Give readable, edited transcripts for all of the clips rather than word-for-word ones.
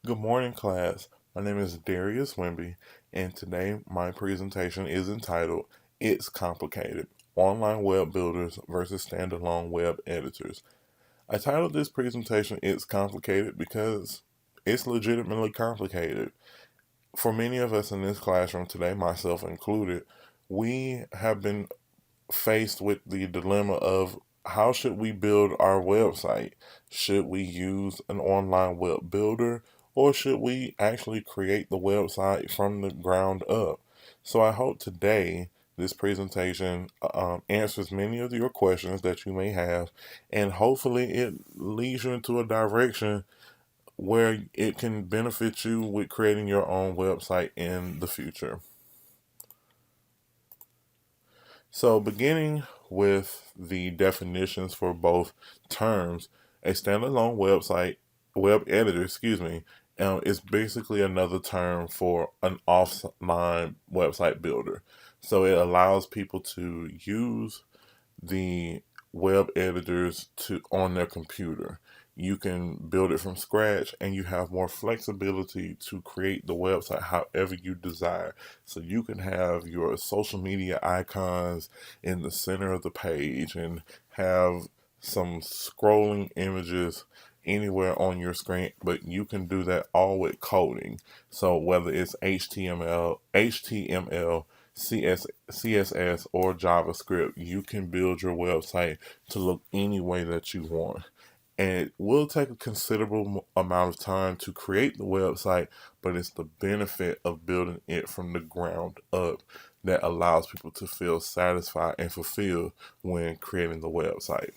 Good morning, class. My name is Darius Wimby, and today my presentation is entitled It's Complicated: Online Web Builders versus Standalone Web Editors. I titled this presentation It's Complicated because it's legitimately complicated. For many of us in this classroom today, myself included, we have been faced with the dilemma of how should we build our website? Should we use an online web builder or should we actually create the website from the ground up? So I hope today this presentation answers many of your questions that you may have, and hopefully it leads you into a direction where it can benefit you with creating your own website in the future. So, beginning with the definitions for both terms, a standalone web editor, is basically another term for an offline website builder. So, it allows people to use the web editors to on their computer. You can build it from scratch and you have more flexibility to create the website however you desire. So you can have your social media icons in the center of the page and have some scrolling images anywhere on your screen, but you can do that all with coding. So whether it's HTML, CSS, or JavaScript, you can build your website to look any way that you want. And it will take a considerable amount of time to create the website, but it's the benefit of building it from the ground up that allows people to feel satisfied and fulfilled when creating the website.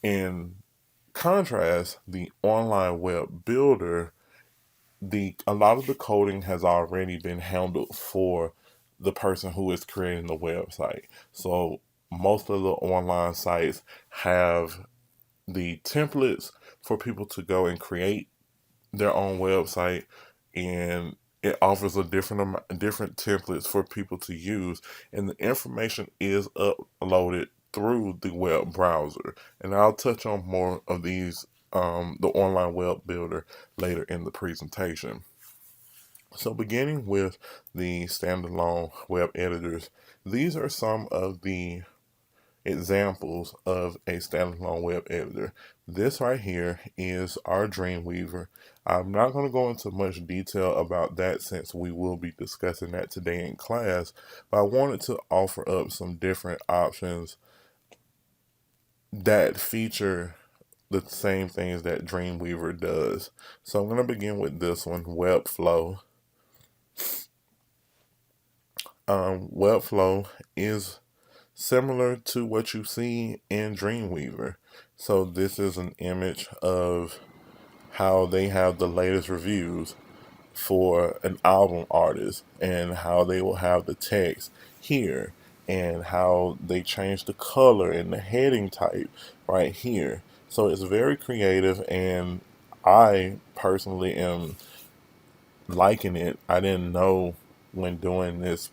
In contrast, the online web builder, the a lot of the coding has already been handled for the person who is creating the website. So most of the online sites have the templates for people to go and create their own website, and it offers a different templates for people to use, and the information is uploaded through the web browser. And I'll touch on more of these, the online web builder, later in the presentation. So, beginning with the standalone web editors, these are some of the examples of a standalone web editor. This right here is our Dreamweaver. I'm not going to go into much detail about that since we will be discussing that today in class, but I wanted to offer up some different options that feature the same things that Dreamweaver does. So I'm going to begin with this one, Webflow. Webflow is similar to what you see in Dreamweaver. So this is an image of how they have the latest reviews for an album artist and how they will have the text here and how they change the color and the heading type right here. So it's very creative, and I personally am liking it. I didn't know when doing this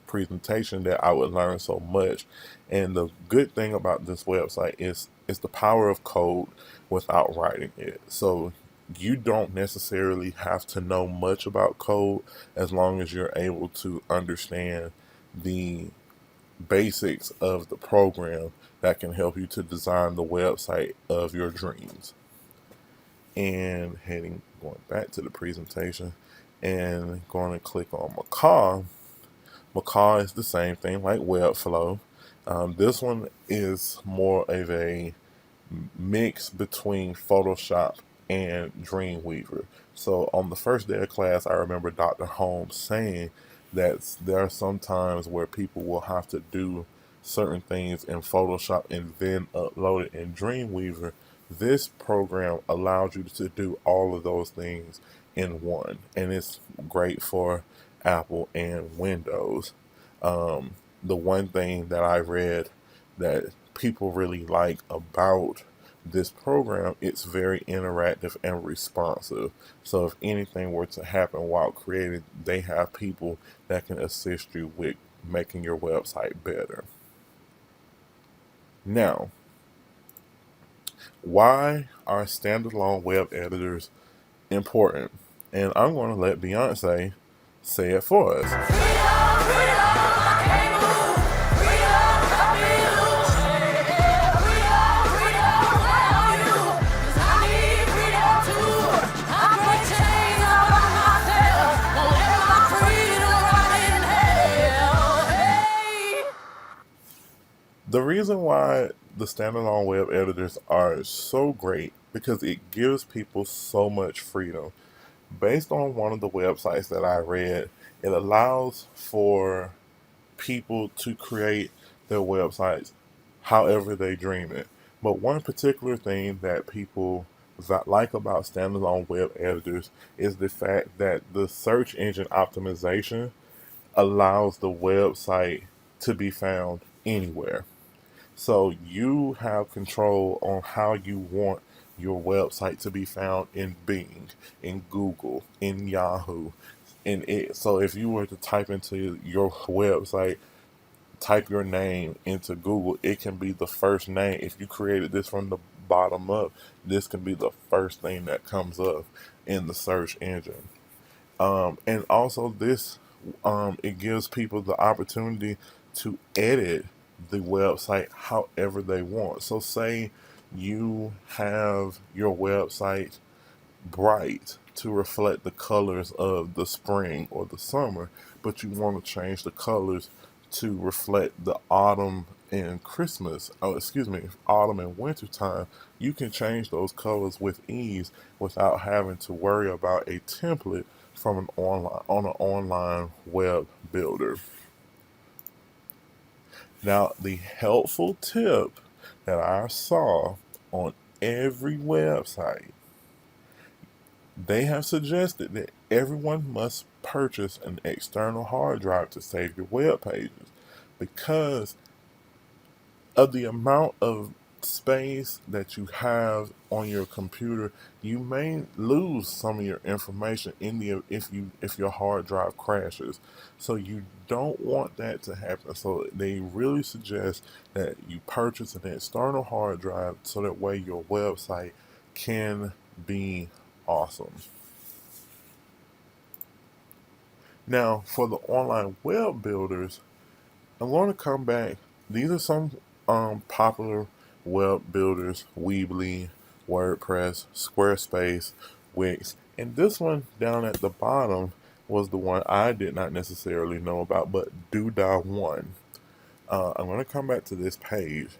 presentation that I would learn so much. And the good thing about this website is it's the power of code without writing it. So you don't necessarily have to know much about code as long as you're able to understand the basics of the program that can help you to design the website of your dreams. And going back to the presentation and going to click on Macaw. Macaw is the same thing like Webflow. This one is more of a mix between Photoshop and Dreamweaver. So on the first day of class, I remember Dr. Holmes saying that there are some times where people will have to do certain things in Photoshop and then upload it in Dreamweaver. This program allows you to do all of those things in one, and it's great for Apple and Windows. The one thing that I read that people really like about this program, it's very interactive and responsive. So if anything were to happen while creating, they have people that can assist you with making your website better. Now, why are standalone web editors important. And I'm going to let Beyonce say it for us. The reason why the standalone web editors are so great because it gives people so much freedom. Based on one of the websites that I read, it allows for people to create their websites however they dream it. But one particular thing that people like about standalone web editors is the fact that the search engine optimization allows the website to be found anywhere. So you have control on how you want your website to be found in Bing, in Google, in Yahoo. So if you were to type into your website, type your name into Google, it can be the first name. If you created this from the bottom up, this can be the first thing that comes up in the search engine. And also this, it gives people the opportunity to edit the website however they want. So say you have your website bright to reflect the colors of the spring or the summer, but you want to change the colors to reflect the autumn and Christmas, autumn and winter time, you can change those colors with ease without having to worry about a template from an online web builder. Now, the helpful tip that I saw on every website, they have suggested that everyone must purchase an external hard drive to save your web pages because of the amount of space that you have on your computer. You may lose some of your information in the if your hard drive crashes. So you don't want that to happen. So they really suggest that you purchase an external hard drive so that way your website can be awesome. Now, for the online web builders, I'm going to come back. These are some popular web builders: Weebly, WordPress, Squarespace, Wix. And this one down at the bottom was the one I did not necessarily know about, but Doodah One. I'm going to come back to this page.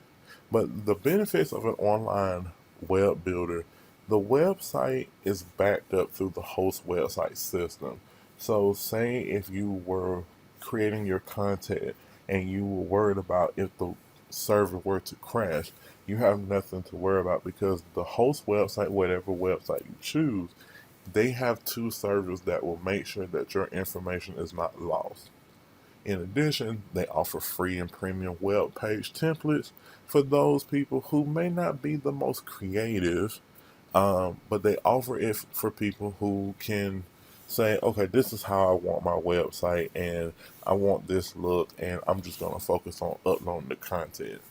But the benefits of an online web builder, the website is backed up through the host website system. So, say if you were creating your content and you were worried about if the server were to crash, you have nothing to worry about because the host website, whatever website you choose, they have two servers that will make sure that your information is not lost. In addition, they offer free and premium web page templates for those people who may not be the most creative, but they offer it for people who can say, okay, this is how I want my website, and I want this look, and I'm just going to focus on uploading the content.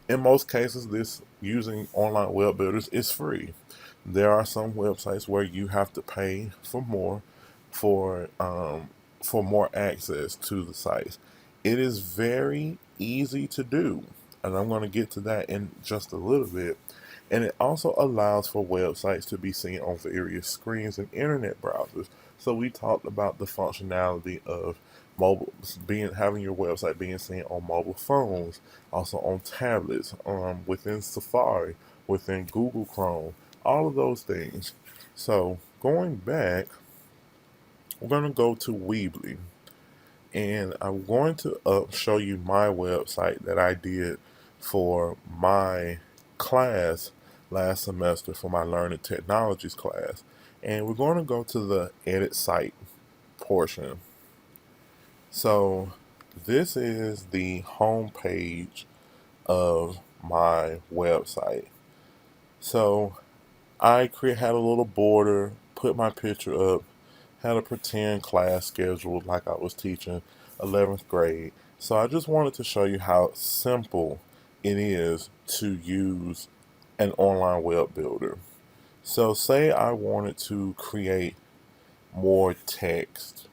In most cases, this using online web builders is free. There are some websites where you have to pay for for more access to the sites. It is very easy to do, and I'm going to get to that in just a little bit. And it also allows for websites to be seen on various screens and internet browsers. So we talked about the functionality of mobile being having your website being seen on mobile phones, also on tablets, within Safari, within Google Chrome, all of those things. So going back, we're going to go to Weebly, and I'm going to show you my website that I did for my class last semester for my Learning Technologies class. And we're going to go to the edit site portion. So this is the home page of my website. So had a little border, put my picture up, had a pretend class scheduled like I was teaching 11th grade. So I just wanted to show you how simple it is to use an online web builder. So say I wanted to create more text.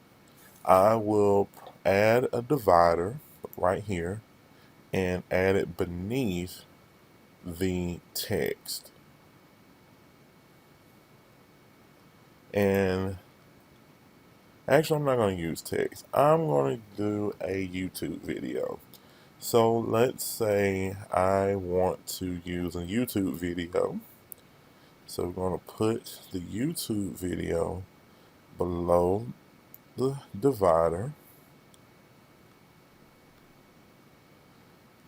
I will add a divider right here and add it beneath the text. And actually, I'm not going to use text. I'm going to do a YouTube video. So let's say I want to use a YouTube video. So we're going to put the YouTube video below the divider.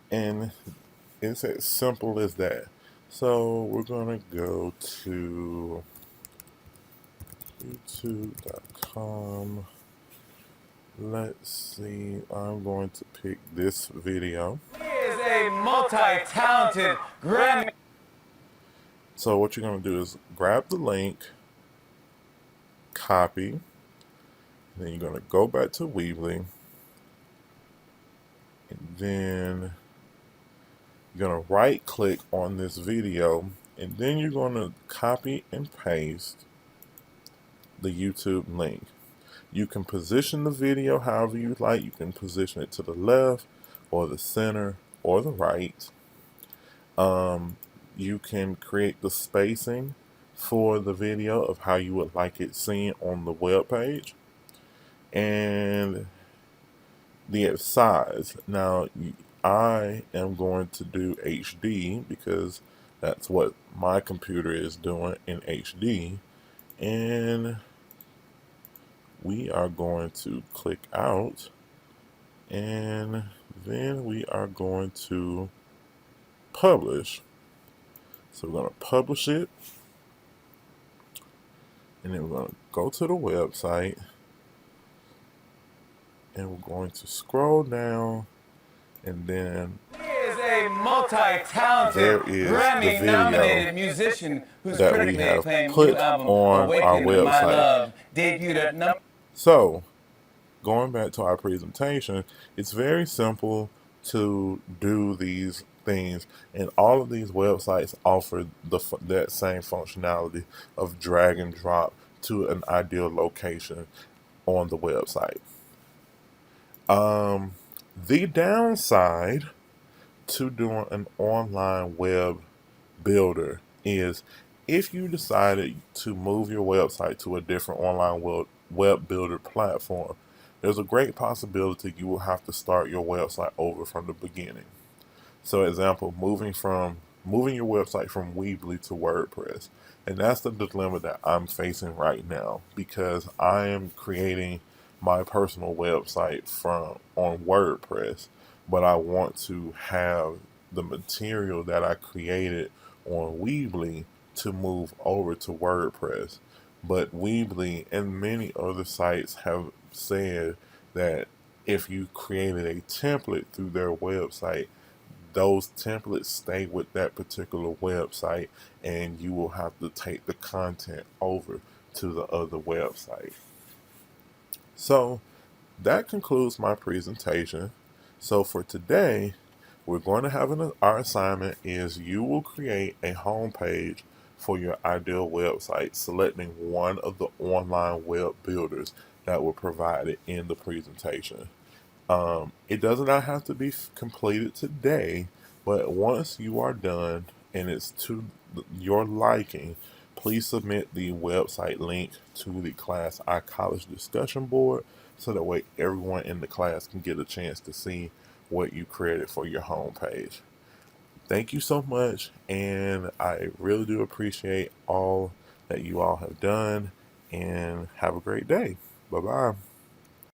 And it's as simple as that. So we're going to go to youtube.com. Let's see, I'm going to pick this video. He is a multi-talented Grammy. So what you're going to do is grab the link, copy, then you're going to go back to Weebly, and then you're going to right click on this video, and then you're going to copy and paste the YouTube link. You can position the video however you like. You can position it to the left or the center or the right. You can create the spacing for the video of how you would like it seen on the web page, and the size. Now, I am going to do HD because that's what my computer is doing in HD, and we are going to click out, and then we are going to publish. So we're going to publish it, and then we're going to go to the website, and we're going to scroll down, and then He is a multi-talented Grammy-nominated musician whose that we critically have acclaimed put new album on our Awaken to My website. Love debuted at number. So, going back to our presentation, it's very simple to do these things, and all of these websites offer that same functionality of drag and drop to an ideal location on the website. The downside to doing an online web builder is if you decided to move your website to a different online web builder platform, there's a great possibility you will have to start your website over from the beginning. So, example, moving your website from Weebly to WordPress, and that's the dilemma that I'm facing right now because I am creating my personal website from on WordPress, but I want to have the material that I created on Weebly to move over to WordPress. But Weebly and many other sites have said that if you created a template through their website, those templates stay with that particular website, and you will have to take the content over to the other website. So that concludes my presentation. So for today, we're going to have our assignment is you will create a home page for your ideal website, selecting one of the online web builders that were provided in the presentation. It does not have to be completed today, but once you are done and it's to your liking, please submit the website link to the Class I College discussion board so that way everyone in the class can get a chance to see what you created for your homepage. Thank you so much, and I really do appreciate all that you all have done, and have a great day. Bye-bye.